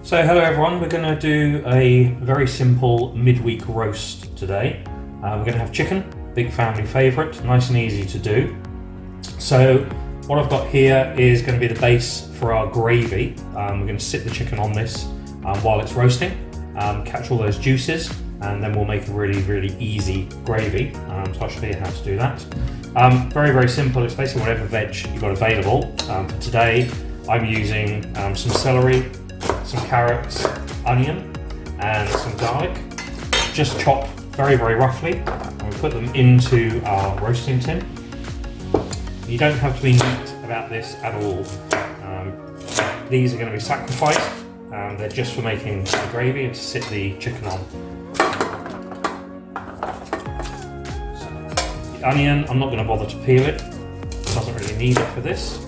So hello everyone, we're going to do a very simple midweek roast today. We're going to have chicken, big family favourite, nice and easy to do. So what I've got here is going to be the base for our gravy. We're going to sit the chicken on this while it's roasting, catch all those juices, and then we'll make a really easy gravy. So I'll show you how to do that. Very simple, it's basically whatever veg you've got available. For today I'm using some celery, some carrots, onion and some garlic, just chopped very roughly, and we put them into our roasting tin. You don't have to be neat about this at all. These are going to be sacrificed, they're just for making the gravy and to sit the chicken on. So, the onion, I'm not going to bother to peel it, doesn't really need it for this.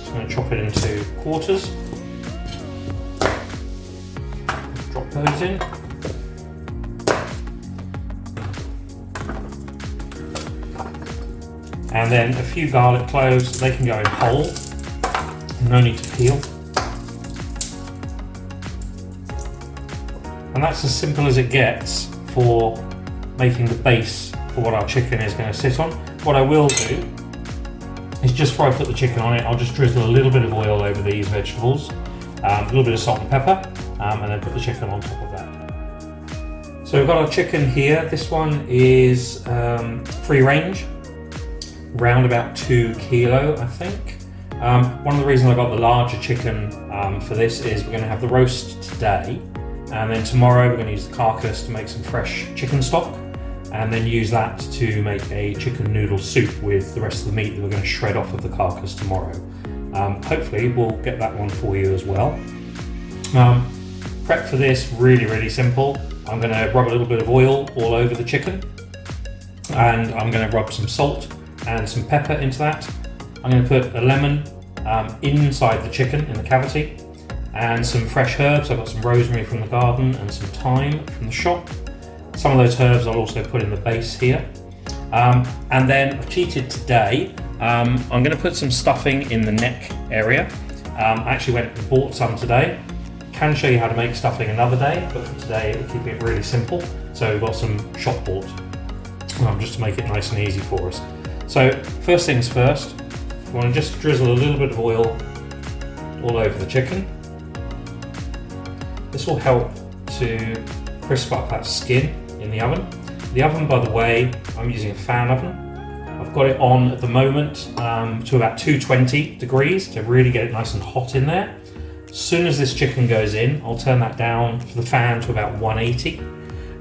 I'm going to chop it into quarters. Drop those in. And then a few garlic cloves, they can go in whole, no need to peel. And that's as simple as it gets for making the base for what our chicken is going to sit on. What I will do is, just before I put the chicken on it, I'll just drizzle a little bit of oil over these vegetables, a little bit of salt and pepper, and then put the chicken on top of that. So we've got our chicken here. This one is free range, around about 2 kilo, I think. One of the reasons I got the larger chicken for this is we're going to have the roast today, and then tomorrow we're going to use the carcass to make some fresh chicken stock, and then use that to make a chicken noodle soup with the rest of the meat that we're going to shred off of the carcass tomorrow. Hopefully we'll get that one for you as well. Prep for this, really simple. I'm going to rub a little bit of oil all over the chicken, and I'm going to rub some salt and some pepper into that. I'm going to put a lemon inside the chicken in the cavity, and some fresh herbs. I've got some rosemary from the garden and some thyme from the shop. Some of those herbs I'll also put in the base here. And then I've cheated today. I'm going to put some stuffing in the neck area. I actually went and bought some today. Can show you how to make stuffing another day, but for today we'll keep it really simple. So we've got some shop bought, just to make it nice and easy for us. So first things first, we want to just drizzle a little bit of oil all over the chicken. This will help to crisp up that skin in the oven. The oven, by the way, I'm using a fan oven. I've got it on at the moment to about 220 degrees to really get it nice and hot in there. As soon as this chicken goes in, I'll turn that down for the fan to about 180.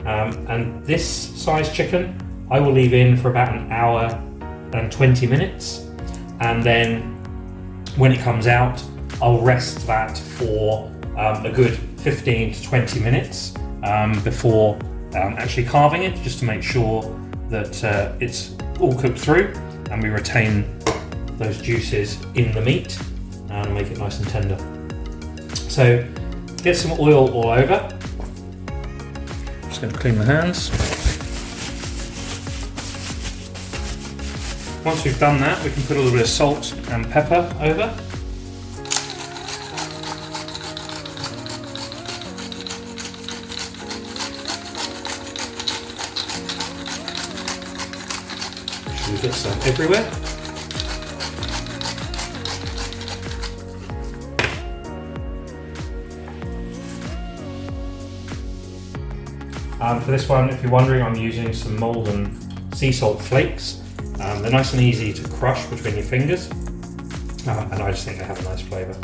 And this size chicken, I will leave in for about an hour and 20 minutes. And then when it comes out, I'll rest that for a good 15 to 20 minutes before actually carving it, just to make sure that it's all cooked through and we retain those juices in the meat and make it nice and tender. So get some oil all over. Just going to clean the hands. Once we've done that, we can put a little bit of salt and pepper over. We get some everywhere. For this one, if you're wondering, I'm using some Malden sea salt flakes. They're nice and easy to crush between your fingers, and I just think they have a nice flavour.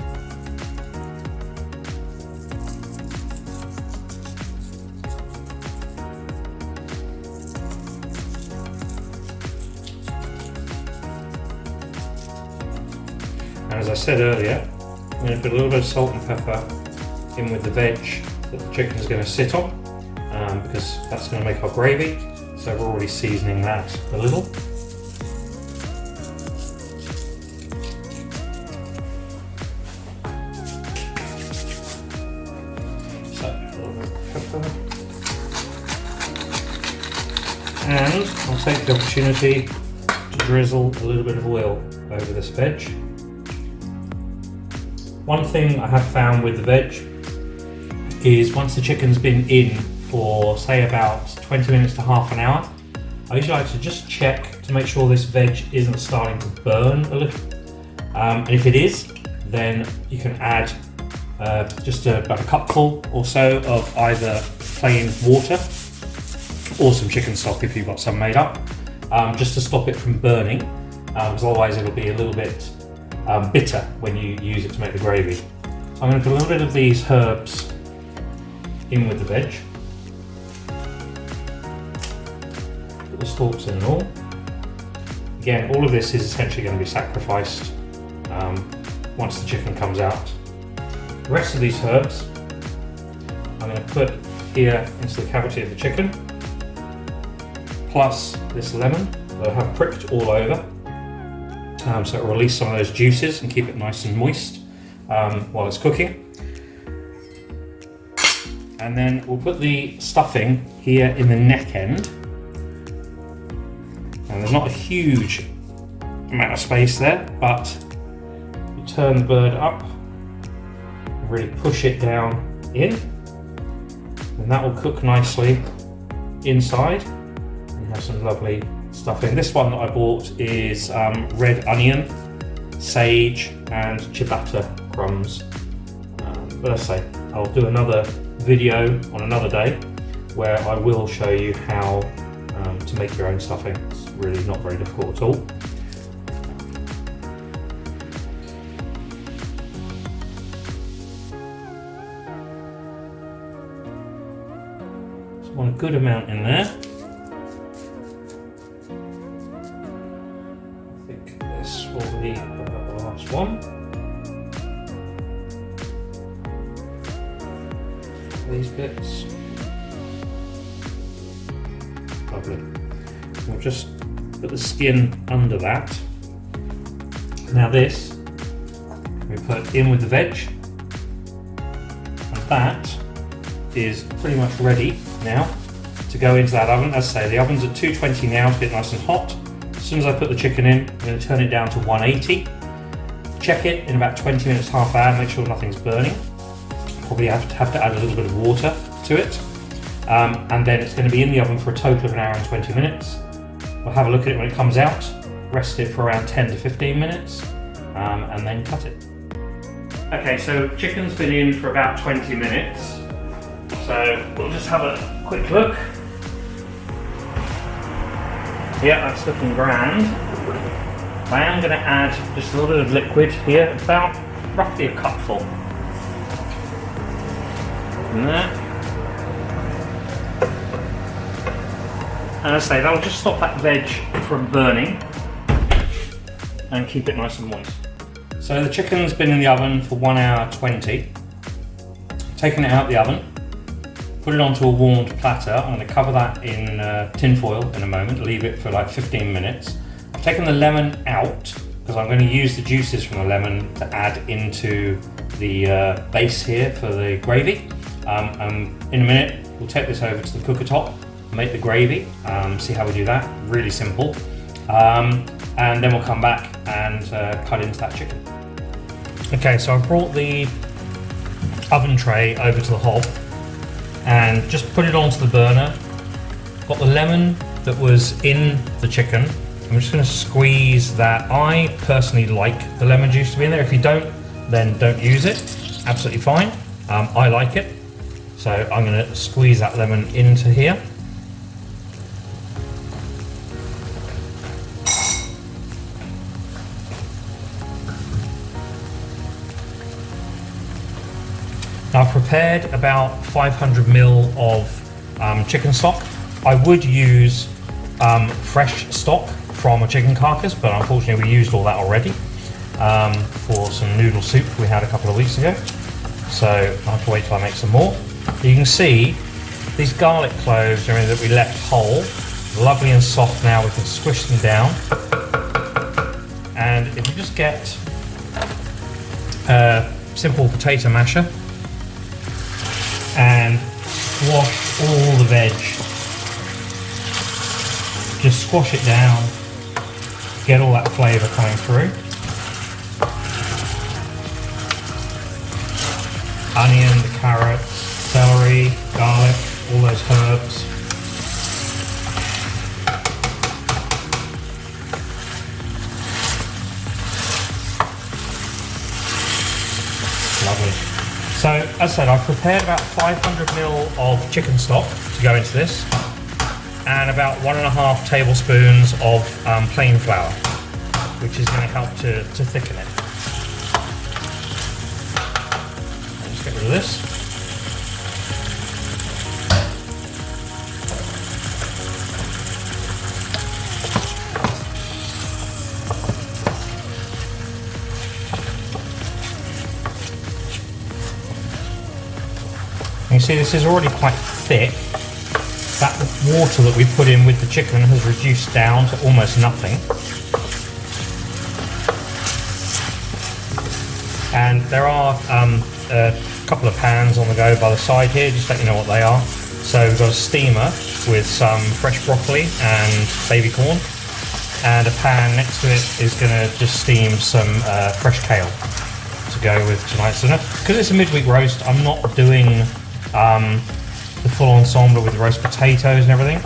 And as I said earlier, I'm going to put a little bit of salt and pepper in with the veg that the chicken is going to sit on, because that's going to make our gravy. So we're already seasoning that a little. So a little bit of pepper. And I'll take the opportunity to drizzle a little bit of oil over this veg. One thing I have found with the veg is once the chicken's been in for say about 20 minutes to half an hour, I usually like to just check to make sure this veg isn't starting to burn a little. And if it is, then you can add just about a cupful or so of either plain water or some chicken stock if you've got some made up, just to stop it from burning, because otherwise it'll be a little bit bitter when you use it to make the gravy. So I'm going to put a little bit of these herbs in with the veg. Put the stalks in and all. Again, all of this is essentially going to be sacrificed once the chicken comes out. The rest of these herbs I'm going to put here into the cavity of the chicken, plus this lemon that I have pricked all over, so it'll release some of those juices and keep it nice and moist while it's cooking. And then we'll put the stuffing here in the neck end, and there's not a huge amount of space there, but you turn the bird up and really push it down in, and that will cook nicely inside. You have some lovely stuffing. This one that I bought is red onion, sage and ciabatta crumbs. But as I say, I'll do another video on another day where I will show you how to make your own stuffing. It's really not very difficult at all. So I want a good amount in there. I think this will be about the last one. These bits. Lovely. We'll just put the skin under that. Now this we put in with the veg, and that is pretty much ready now to go into that oven. As I say, the oven's at 220 now to get nice and hot. As soon as I put the chicken in, I'm going to turn it down to 180. Check it in about 20 minutes, half hour, make sure nothing's burning. Probably have to add a little bit of water to it, and then it's going to be in the oven for a total of an hour and 20 minutes. We'll have a look at it when it comes out, rest it for around 10 to 15 minutes, and then cut it. Okay, so chicken's been in for about 20 minutes, so we'll just have a quick look. Yeah, that's looking grand. I am going to add just a little bit of liquid here, about roughly a cupful. And there. And as I say, that'll just stop that veg from burning and keep it nice and moist. So the chicken's been in the oven for 1 hour 20. Taking it out of the oven, put it onto a warmed platter. I'm going to cover that in tin foil in a moment, leave it for like 15 minutes. I've taken the lemon out because I'm going to use the juices from the lemon to add into the base here for the gravy. And in a minute, we'll take this over to the cooker top, make the gravy, see how we do that, really simple. And then we'll come back and cut into that chicken. Okay, so I've brought the oven tray over to the hob and just put it onto the burner. Got the lemon that was in the chicken. I'm just going to squeeze that. I personally like the lemon juice to be in there. If you don't, then don't use it. Absolutely fine. I like it. So I'm going to squeeze that lemon into here. Now I've prepared about 500 ml of chicken stock. I would use fresh stock from a chicken carcass, but unfortunately we used all that already for some noodle soup we had a couple of weeks ago. So I'll have to wait till I make some more. You can see these garlic cloves that we left whole, lovely and soft now. We can squish them down. And if you just get a simple potato masher and squash all the veg, just squash it down, get all that flavour coming through. Onion, the carrots, celery, garlic, all those herbs. Lovely. So, as I said, I've prepared about 500 ml of chicken stock to go into this, and about 1.5 tablespoons of plain flour, which is going to help to thicken it. Let's get rid of this. You see this is already quite thick. That water that we put in with the chicken has reduced down to almost nothing. And there are a couple of pans on the go by the side here, just let you know what they are. So we've got a steamer with some fresh broccoli and baby corn, and a pan next to it is going to just steam some fresh kale to go with tonight's dinner. Because it's a midweek roast, I'm not doing the full ensemble with the roast potatoes and everything.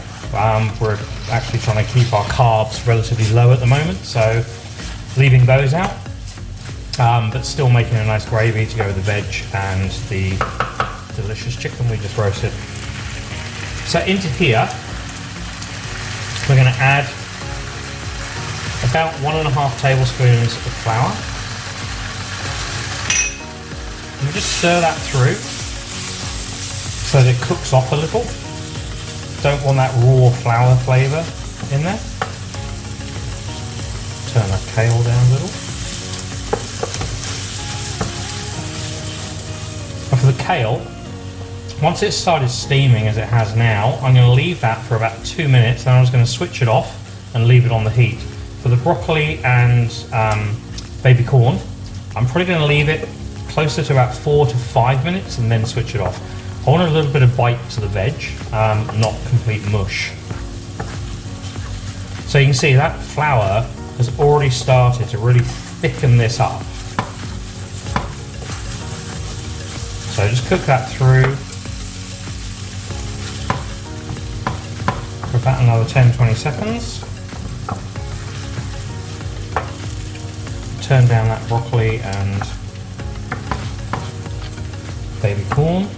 We're actually trying to keep our carbs relatively low at the moment, so leaving those out, but still making a nice gravy to go with the veg and the delicious chicken we just roasted. So into here, we're going to add about 1.5 tablespoons of flour. And just stir that through so that it cooks off a little. Don't want that raw flour flavour in there. Turn that kale down a little. And for the kale, once it's started steaming as it has now, I'm going to leave that for about 2 minutes, then I'm just going to switch it off and leave it on the heat. For the broccoli and baby corn, I'm probably going to leave it closer to about 4 to 5 minutes and then switch it off. I want a little bit of bite to the veg, not complete mush. So you can see that flour has already started to really thicken this up. So just cook that through for about another 10-20 seconds. Turn down that broccoli and baby corn.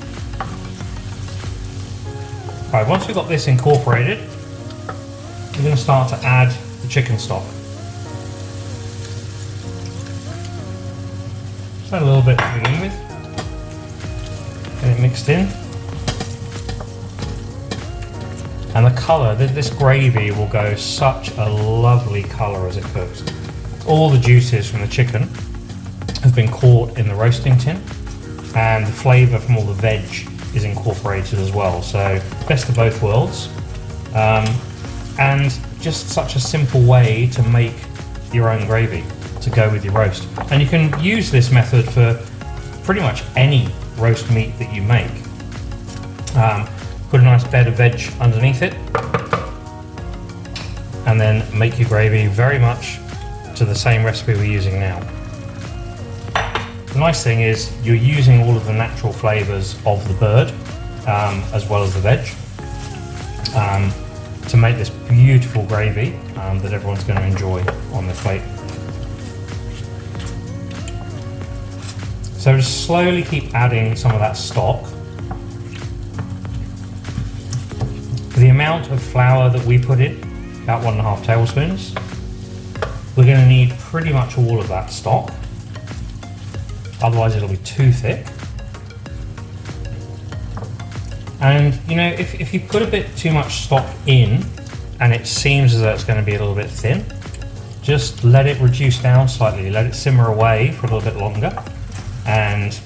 Right, once we've got this incorporated, we're going to start to add the chicken stock. Just add a little bit to begin with. Get it mixed in. And the colour, this gravy will go such a lovely colour as it cooks. All the juices from the chicken have been caught in the roasting tin, and the flavour from all the veg is incorporated as well, so best of both worlds, and just such a simple way to make your own gravy to go with your roast. And you can use this method for pretty much any roast meat that you make. Put a nice bed of veg underneath it and then make your gravy very much to the same recipe we're using now. The nice thing is you're using all of the natural flavours of the bird as well as the veg to make this beautiful gravy that everyone's going to enjoy on their plate. So just slowly keep adding some of that stock. For the amount of flour that we put in, about 1.5 tablespoons, we're going to need pretty much all of that stock. Otherwise it'll be too thick. And you know, if you put a bit too much stock in and it seems as though it's going to be a little bit thin, just let it reduce down slightly, let it simmer away for a little bit longer, and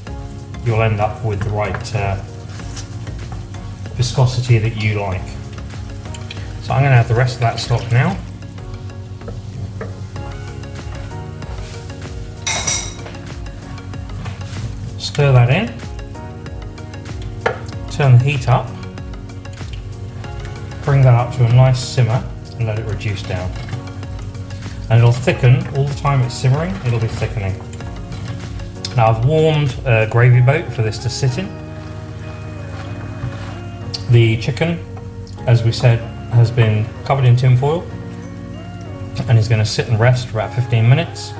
you'll end up with the right viscosity that you like. So I'm going to add the rest of that stock now. Stir that in, turn the heat up, bring that up to a nice simmer and let it reduce down. And it'll thicken all the time it's simmering, it'll be thickening. Now I've warmed a gravy boat for this to sit in. The chicken, as we said, has been covered in tin foil and is going to sit and rest for about 15 minutes,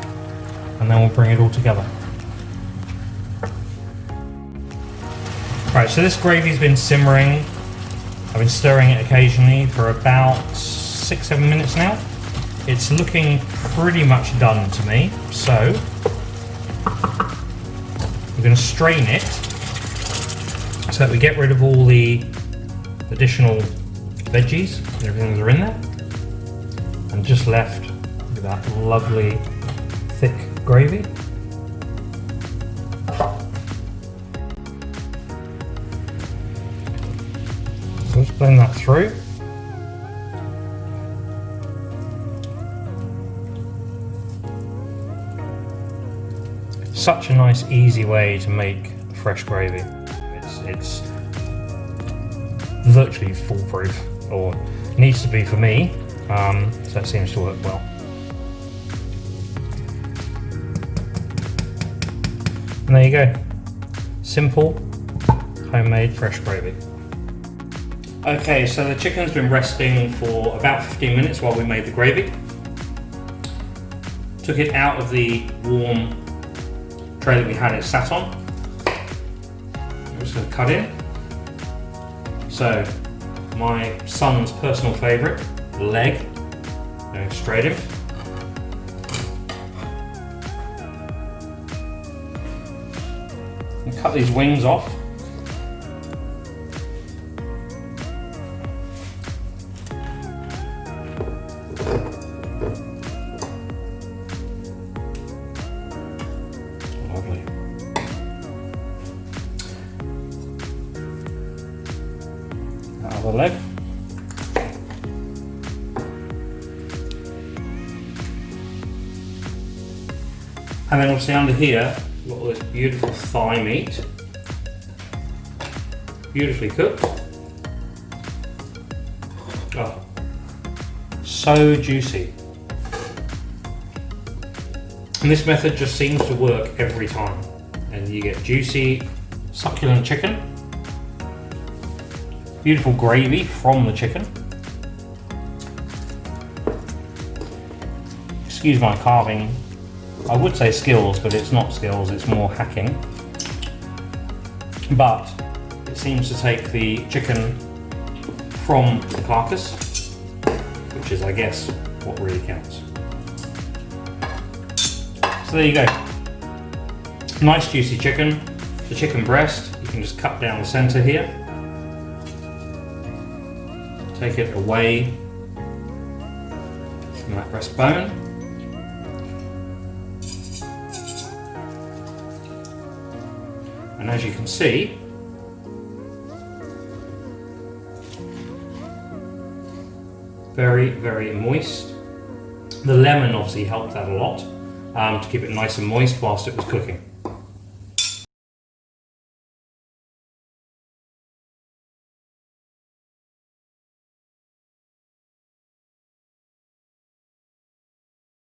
and then we'll bring it all together. Right, so this gravy's been simmering. I've been stirring it occasionally for about 6-7 minutes now. It's looking pretty much done to me, so we're going to strain it so that we get rid of all the additional veggies and everything that are in there, and just left with that lovely thick gravy. So let's blend that through. Such a nice, easy way to make fresh gravy. It's virtually foolproof, or needs to be for me, so it seems to work well. And there you go. Simple, homemade fresh gravy. Okay, so the chicken's been resting for about 15 minutes while we made the gravy. Took it out of the warm tray that we had it sat on. I'm just going to cut in. So, my son's personal favourite, leg, going straight in. And cut these wings off. Lovely. Out of the leg. And then obviously under here, we've got all this beautiful thigh meat. Beautifully cooked. Oh, so juicy. And this method just seems to work every time. And you get juicy, succulent chicken. Beautiful gravy from the chicken. Excuse my carving. I would say skills, but it's not skills, it's more hacking. But it seems to take the chicken from the carcass, which is, I guess, what really counts. So there you go. Nice juicy chicken. The chicken breast, you can just cut down the center here. Take it away from that breastbone. And as you can see, very, very moist. The lemon obviously helped that a lot to keep it nice and moist whilst it was cooking.